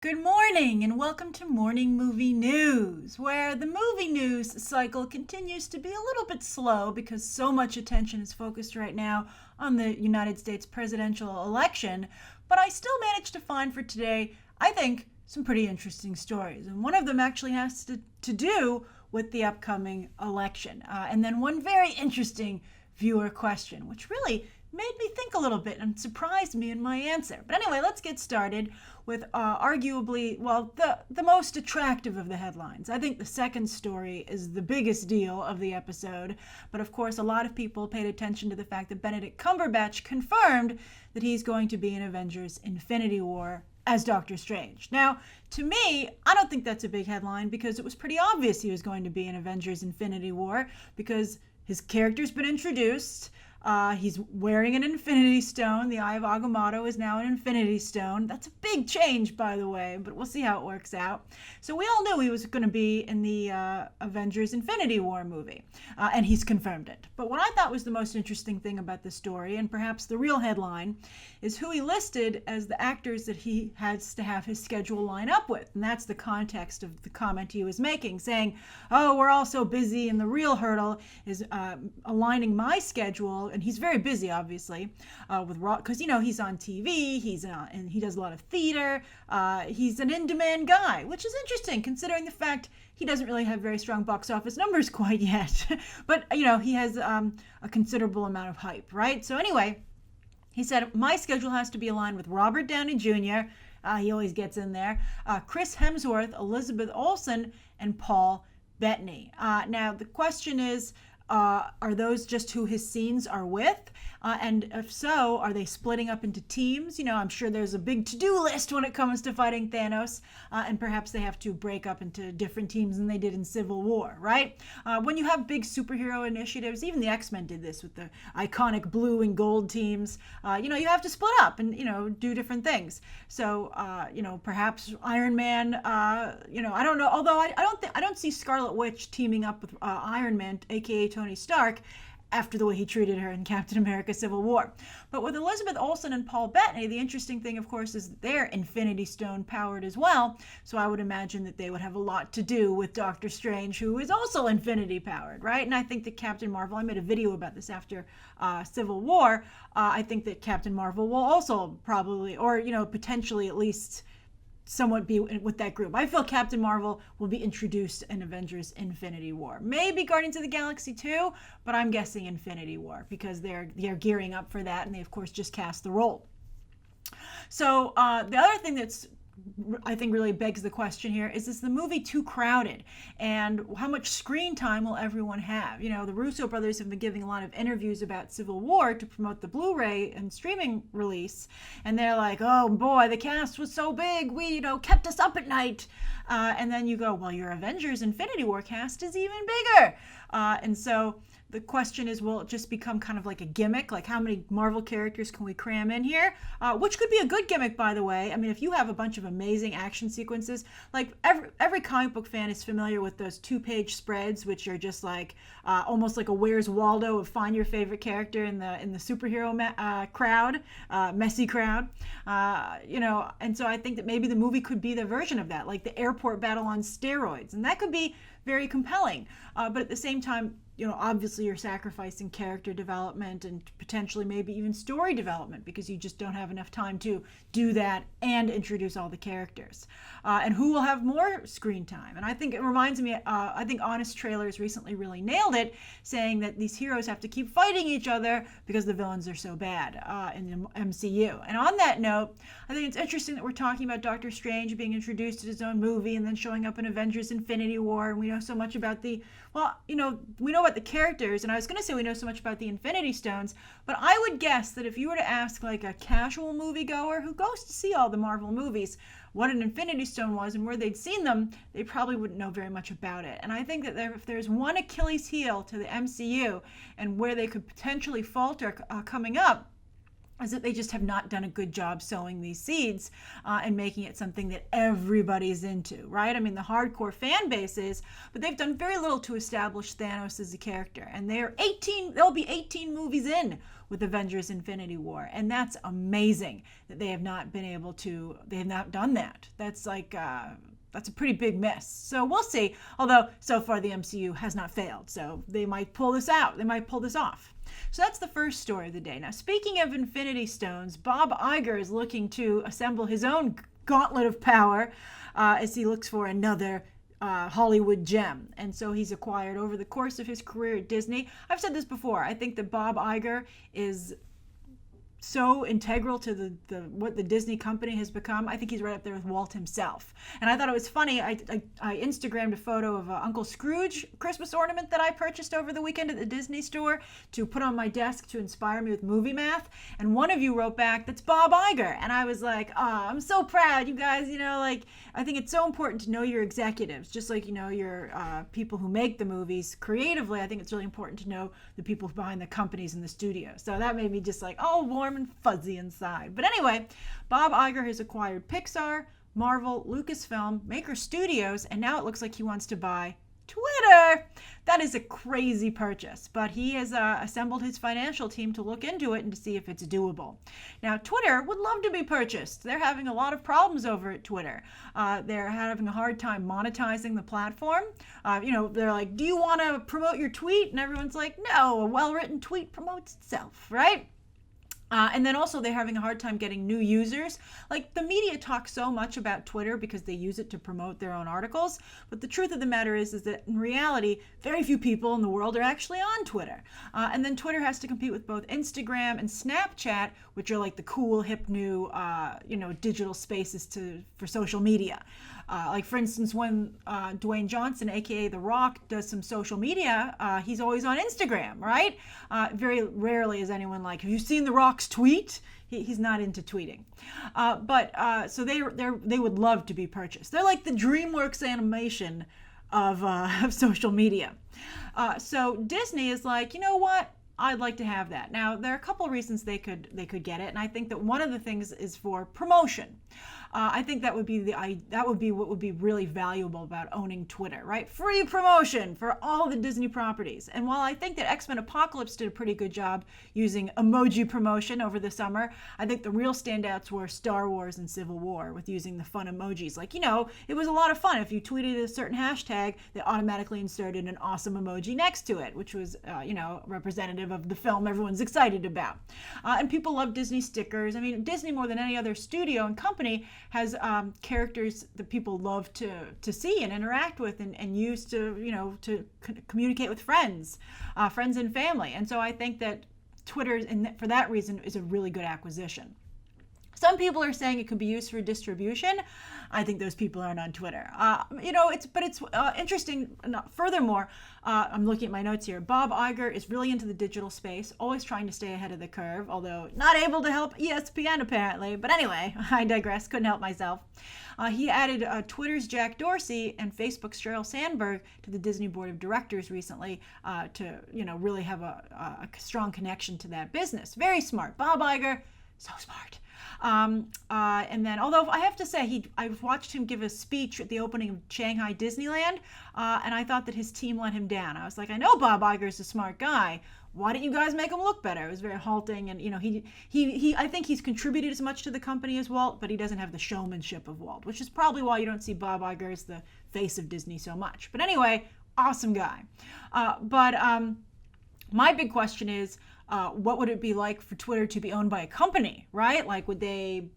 Good morning and welcome to Morning Movie News, where the movie news cycle continues to be a little bit slow because so much attention is focused right now on the United States presidential election. But I still managed to find for today, I think, some pretty interesting stories. And one of them actually has to do with the upcoming election. And then one very interesting viewer question, which really made me think a little bit and surprised me in my answer. But anyway, let's get started with arguably, the most attractive of the headlines. I think the second story is the biggest deal of the episode. But of course, a lot of people paid attention to the fact that Benedict Cumberbatch confirmed that he's going to be in Avengers Infinity War as Doctor Strange. Now, to me, I don't think that's a big headline because it was pretty obvious he was going to be in Avengers Infinity War because his character's been introduced. He's wearing an Infinity Stone. The Eye of Agamotto is now an Infinity Stone. That's a big change, by the way, but we'll see how it works out. So we all knew he was going to be in the Avengers Infinity War movie, and he's confirmed it. But what I thought was the most interesting thing about the story, and perhaps the real headline, is who he listed as the actors that he has to have his schedule line up with. And that's the context of the comment he was making, saying, oh, we're all so busy, and the real hurdle is aligning my schedule. And he's very busy, obviously, because he's on TV. And he does a lot of theater. He's an in-demand guy, which is interesting considering the fact he doesn't really have very strong box office numbers quite yet. But he has a considerable amount of hype, right? So anyway, he said my schedule has to be aligned with Robert Downey Jr. He always gets in there. Chris Hemsworth, Elizabeth Olsen, and Paul Bettany. Now the question is, are those just who his scenes are with? And if so, are they splitting up into teams? I'm sure there's a big to-do list when it comes to fighting Thanos, and perhaps they have to break up into different teams than they did in Civil War, right? When you have big superhero initiatives, even the X-Men did this with the iconic blue and gold teams, you have to split up and, do different things. So, perhaps Iron Man, I don't know, although I don't see Scarlet Witch teaming up with Iron Man, aka Tony Stark, after the way he treated her in Captain America Civil War. But with Elizabeth Olsen and Paul Bettany, the interesting thing, of course, is that they're Infinity Stone powered as well. So I would imagine that they would have a lot to do with Doctor Strange, who is also Infinity powered, right? And I think that Captain Marvel, I made a video about this after Civil War. I think that Captain Marvel will also probably, or, potentially at least somewhat be with that group. I feel Captain Marvel will be introduced in Avengers Infinity War. Maybe Guardians of the Galaxy 2, but I'm guessing Infinity War because they're gearing up for that, and they, of course, just cast the role. So the other thing that's I think really begs the question here is the movie too crowded? And how much screen time will everyone have? The Russo brothers have been giving a lot of interviews about Civil War to promote the Blu-ray and streaming release. And they're like, oh boy, the cast was so big, we, kept us up at night. And then you go, well, your Avengers Infinity War cast is even bigger. And so the question is, will it just become kind of like a gimmick? Like, how many Marvel characters can we cram in here? Which could be a good gimmick, by the way. I mean, if you have a bunch of amazing action sequences, like every comic book fan is familiar with those 2-page spreads, which are just like almost like a Where's Waldo of find your favorite character in the superhero crowd, messy crowd. And so I think that maybe the movie could be the version of that, like the airport battle on steroids, and that could be very compelling. But at the same time, obviously you're sacrificing character development and potentially maybe even story development because you just don't have enough time to do that and introduce all the characters. And who will have more screen time? And I think it reminds me, I think Honest Trailers recently really nailed it, saying that these heroes have to keep fighting each other because the villains are so bad in the MCU. And on that note, I think it's interesting that we're talking about Doctor Strange being introduced in his own movie and then showing up in Avengers Infinity War. And we know so much about we know about the characters, and I was going to say we know so much about the Infinity Stones, but I would guess that if you were to ask like a casual moviegoer who goes to see all the Marvel movies what an Infinity Stone was and where they'd seen them, they probably wouldn't know very much about it. And I think that if there's one Achilles heel to the MCU and where they could potentially falter coming up, is that they just have not done a good job sowing these seeds and making it something that everybody's into, right? I mean, the hardcore fan base is, but they've done very little to establish Thanos as a character. And they'll be 18 movies in with Avengers Infinity War. And that's amazing that they have not done that. That's like, that's a pretty big miss. So we'll see. Although so far the MCU has not failed. So they might pull this out. They might pull this off. So that's the first story of the day. Now, speaking of Infinity Stones, Bob Iger is looking to assemble his own gauntlet of power as he looks for another Hollywood gem. And so he's acquired over the course of his career at Disney. I've said this before. I think that Bob Iger is so integral to what the Disney company has become. I think he's right up there with Walt himself. And I thought it was funny. I Instagrammed a photo of Uncle Scrooge Christmas ornament that I purchased over the weekend at the Disney store to put on my desk to inspire me with movie math. And one of you wrote back, "That's Bob Iger." And I was like, oh, I'm so proud, you guys. Like, I think it's so important to know your executives, just like, your people who make the movies creatively. I think it's really important to know the people behind the companies in the studio. So that made me just like, oh, warm and fuzzy inside. But anyway, Bob Iger has acquired Pixar, Marvel, Lucasfilm, Maker Studios, and now it looks like he wants to buy Twitter. That is a crazy purchase, but he has assembled his financial team to look into it and to see if it's doable. Now, Twitter would love to be purchased. They're having a lot of problems over at Twitter. They're having a hard time monetizing the platform. They're like, do you want to promote your tweet? And everyone's like, no, a well-written tweet promotes itself, right? And then also they're having a hard time getting new users. Like, the media talks so much about Twitter because they use it to promote their own articles. But the truth of the matter is that in reality, very few people in the world are actually on Twitter. And then Twitter has to compete with both Instagram and Snapchat, which are like the cool, hip, new, digital spaces for social media. Like, for instance, when Dwayne Johnson, aka The Rock, does some social media, he's always on Instagram, right? Very rarely is anyone like, have you seen The Rock's tweet? He's not into tweeting. So they would love to be purchased. They're like the DreamWorks animation of social media. So Disney is like, you know what? I'd like to have that. Now, there are a couple of reasons they could get it, and I think that one of the things is for promotion. I think that would be what would be really valuable about owning Twitter, right? Free promotion for all the Disney properties. And while I think that X-Men Apocalypse did a pretty good job using emoji promotion over the summer, I think the real standouts were Star Wars and Civil War with using the fun emojis. Like, it was a lot of fun. If you tweeted a certain hashtag, they automatically inserted an awesome emoji next to it, which was, representative of the film everyone's excited about. And people love Disney stickers. I mean, Disney, more than any other studio and company, has characters that people love to see and interact with and use to communicate with friends and family. And so I think that Twitter, for that reason, is a really good acquisition. Some people are saying it could be used for distribution. I think those people aren't on Twitter. It's interesting. Furthermore, I'm looking at my notes here. Bob Iger is really into the digital space, always trying to stay ahead of the curve, although not able to help ESPN apparently. But anyway, I digress. Couldn't help myself. He added Twitter's Jack Dorsey and Facebook's Sheryl Sandberg to the Disney Board of Directors recently to really have a strong connection to that business. Very smart. Bob Iger, so smart. And then, although I have to say, I've watched him give a speech at the opening of Shanghai Disneyland, and I thought that his team let him down. I was like, I know Bob Iger's a smart guy. Why don't you guys make him look better? It was very halting, and he I think he's contributed as much to the company as Walt, but he doesn't have the showmanship of Walt, which is probably why you don't see Bob Iger as the face of Disney so much. But anyway, awesome guy. My big question is, what would it be like for Twitter to be owned by a company, right? Like, would they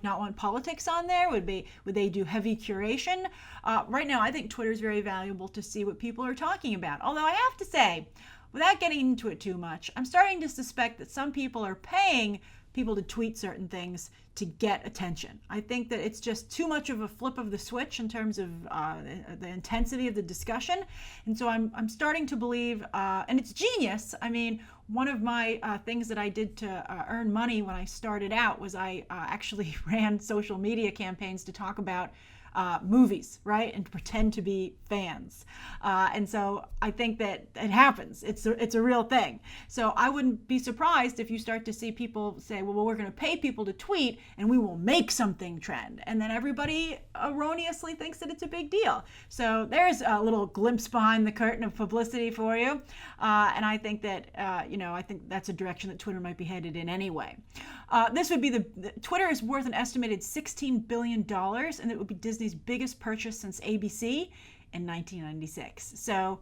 not want politics on there? Would they do heavy curation? Right now, I think Twitter is very valuable to see what people are talking about. Although I have to say, without getting into it too much, I'm starting to suspect that some people are paying people to tweet certain things to get attention. I think that it's just too much of a flip of the switch in terms of the intensity of the discussion. And so I'm starting to believe, and it's genius. I mean, one of my things that I did to earn money when I started out was I actually ran social media campaigns to talk about movies, right, and pretend to be fans. And so I think that it happens. It's a real thing. So I wouldn't be surprised if you start to see people say, well, we're going to pay people to tweet and we will make something trend. And then everybody erroneously thinks that it's a big deal. So there's a little glimpse behind the curtain of publicity for you. And I think that, I think that's a direction that Twitter might be headed in anyway. This would be Twitter is worth an estimated $16 billion, and it would be Disney's biggest purchase since ABC in 1996. So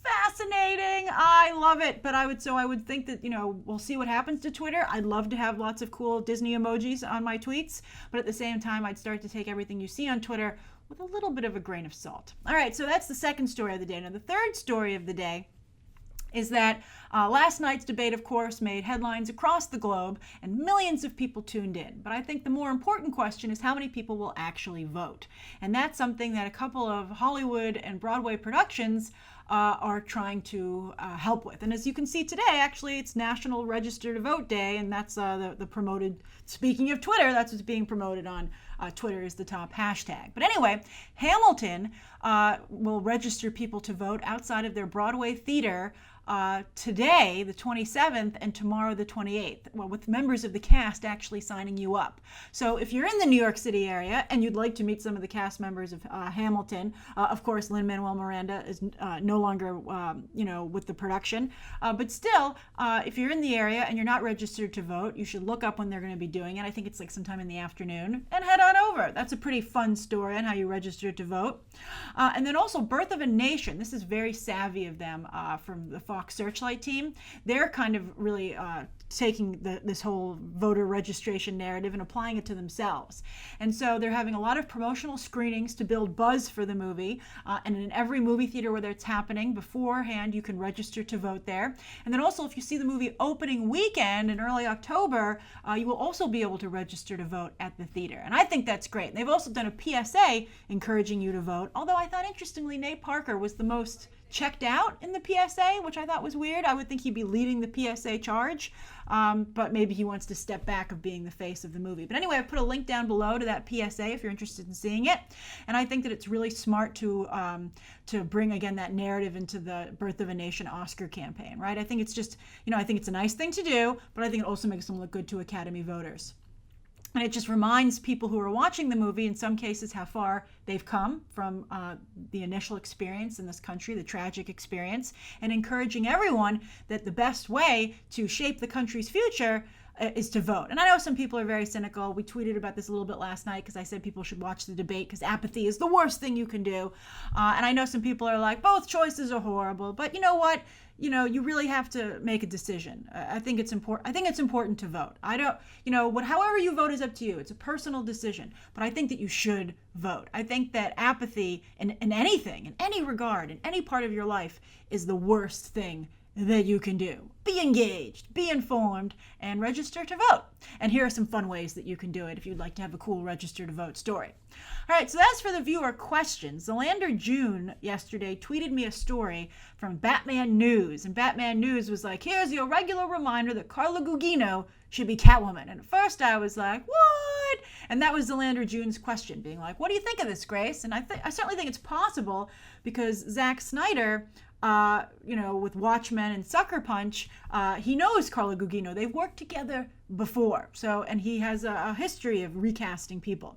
fascinating. I love it. But I would think that, we'll see what happens to Twitter. I'd love to have lots of cool Disney emojis on my tweets, but at the same time, I'd start to take everything you see on Twitter with a little bit of a grain of salt. All right, so that's the second story of the day. Now, the third story of the day is that last night's debate, of course, made headlines across the globe and millions of people tuned in. But I think the more important question is how many people will actually vote. And that's something that a couple of Hollywood and Broadway productions are trying to help with. And as you can see today, actually, it's National Register to Vote Day, and that's the promoted, speaking of Twitter, that's what's being promoted on Twitter is the top hashtag. But anyway, Hamilton will register people to vote outside of their Broadway theater today, the 27th, and tomorrow, the 28th, well, with members of the cast actually signing you up. So if you're in the New York City area and you'd like to meet some of the cast members of Hamilton, of course, Lin-Manuel Miranda is no longer, with the production. But still, if you're in the area and you're not registered to vote, you should look up when they're going to be doing it. I think it's like sometime in the afternoon, and head on over. That's a pretty fun story on how you register to vote. And then also Birth of a Nation. This is very savvy of them from the Fox Searchlight team. They're kind of really taking this whole voter registration narrative and applying it to themselves. And so they're having a lot of promotional screenings to build buzz for the movie. And in every movie theater where it's happening beforehand, you can register to vote there. And then also, if you see the movie opening weekend in early October, you will also be able to register to vote at the theater. And I think that's great. They've also done a PSA encouraging you to vote, although I thought, interestingly, Nate Parker was the most checked out in the PSA, which I thought was weird. I would think he'd be leading the PSA charge, but maybe he wants to step back of being the face of the movie. But anyway, I put a link down below to that PSA if you're interested in seeing it. And I think that it's really smart to bring, again, that narrative into the Birth of a Nation Oscar campaign, right? I think it's just, I think it's a nice thing to do, but I think it also makes them look good to Academy voters. And it just reminds people who are watching the movie, in some cases, how far they've come from the initial experience in this country, the tragic experience, and encouraging everyone that the best way to shape the country's future is to vote. And I know some people are very cynical. We tweeted about this a little bit last night because I said people should watch the debate because apathy is the worst thing you can do. And I know some people are like, both choices are horrible. But you know what? You really have to make a decision. I think it's important. I think it's important to vote. I don't, however you vote is up to you. It's a personal decision. But I think that you should vote. I think that apathy in anything, in any regard, in any part of your life is the worst thing that you can do. Be engaged, be informed, and register to vote. And here are some fun ways that you can do it if you'd like to have a cool register to vote story. All right, so that's for the viewer questions. Zelander June yesterday tweeted me a story from Batman News. And Batman News was like, here's your regular reminder that Carla Gugino should be Catwoman. And at first I was like, what? And that was Zelander June's question, being like, what do you think of this, Grace? And I certainly think it's possible because Zack Snyder, with Watchmen and Sucker Punch, he knows Carla Gugino. They've worked together before. And he has a history of recasting people.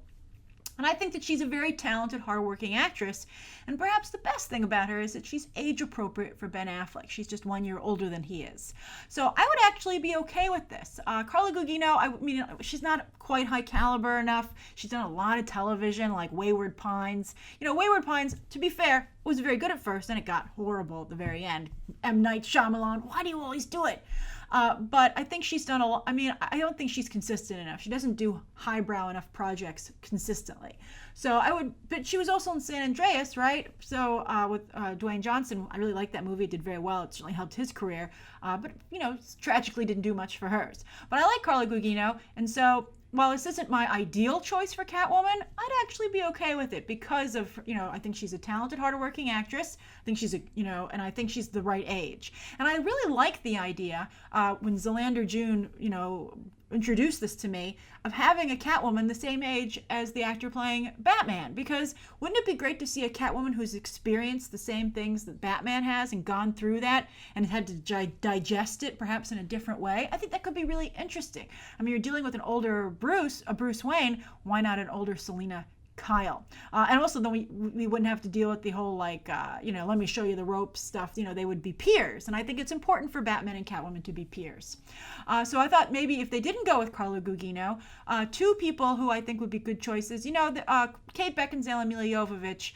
And I think that she's a very talented, hardworking actress. And perhaps the best thing about her is that she's age appropriate for Ben Affleck. She's just 1 year older than he is. So I would actually be okay with this. Carla Gugino, she's not quite high caliber enough. She's done a lot of television like Wayward Pines. Wayward Pines, to be fair, was very good at first and it got horrible at the very end. M. Night Shyamalan, why do you always do it? But I think she's done a lot. I don't think she's consistent enough. She doesn't do highbrow enough projects consistently. But she was also in San Andreas, right? So with Dwayne Johnson, I really liked that movie. It did very well. It certainly helped his career. But tragically didn't do much for hers. But I like Carla Gugino. And so while this isn't my ideal choice for Catwoman, I'd actually be okay with it because of, I think she's a talented, hardworking actress. I think she's and I think she's the right age. And I really like the idea when Zelander June, introduced this to me, of having a Catwoman the same age as the actor playing Batman. Because wouldn't it be great to see a Catwoman who's experienced the same things that Batman has and gone through that and had to digest it perhaps in a different way? I think that could be really interesting. You're dealing with an older Bruce Wayne. Why not an older Selina Kyle. And also then we wouldn't have to deal with the whole let me show you the ropes stuff. They would be peers. And I think it's important for Batman and Catwoman to be peers. So I thought maybe if they didn't go with Carla Gugino, two people who I think would be good choices, Kate Beckinsale and Mila Jovovich,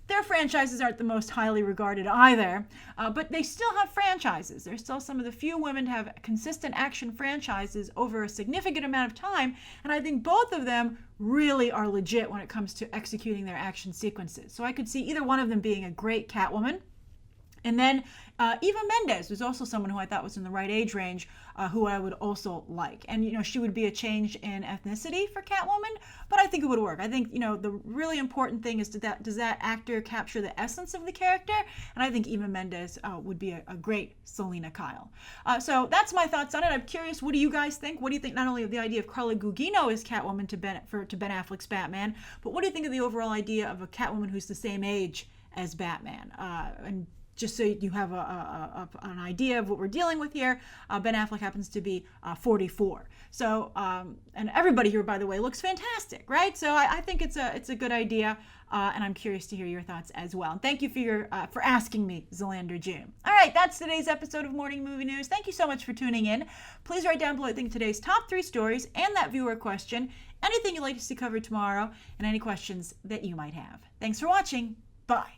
their franchises aren't the most highly regarded either, but they still have franchises. They're still some of the few women to have consistent action franchises over a significant amount of time, and I think both of them really are legit when it comes to executing their action sequences. So I could see either one of them being a great Catwoman. And then Eva Mendes was also someone who I thought was in the right age range, who I would also like. And, she would be a change in ethnicity for Catwoman, but I think it would work. I think, the really important thing is does that actor capture the essence of the character? And I think Eva Mendes would be a great Selina Kyle. So that's my thoughts on it. I'm curious, what do you guys think? What do you think not only of the idea of Carla Gugino as Catwoman to Ben Affleck's Batman, but what do you think of the overall idea of a Catwoman who's the same age as Batman? And just so you have an idea of what we're dealing with here, Ben Affleck happens to be 44. So, and everybody here, by the way, looks fantastic, right? So I think it's a good idea, and I'm curious to hear your thoughts as well. And thank you for asking me, Zelander June. All right, that's today's episode of Morning Movie News. Thank you so much for tuning in. Please write down below, I think, today's top 3 stories and that viewer question, anything you'd like to see covered tomorrow, and any questions that you might have. Thanks for watching. Bye.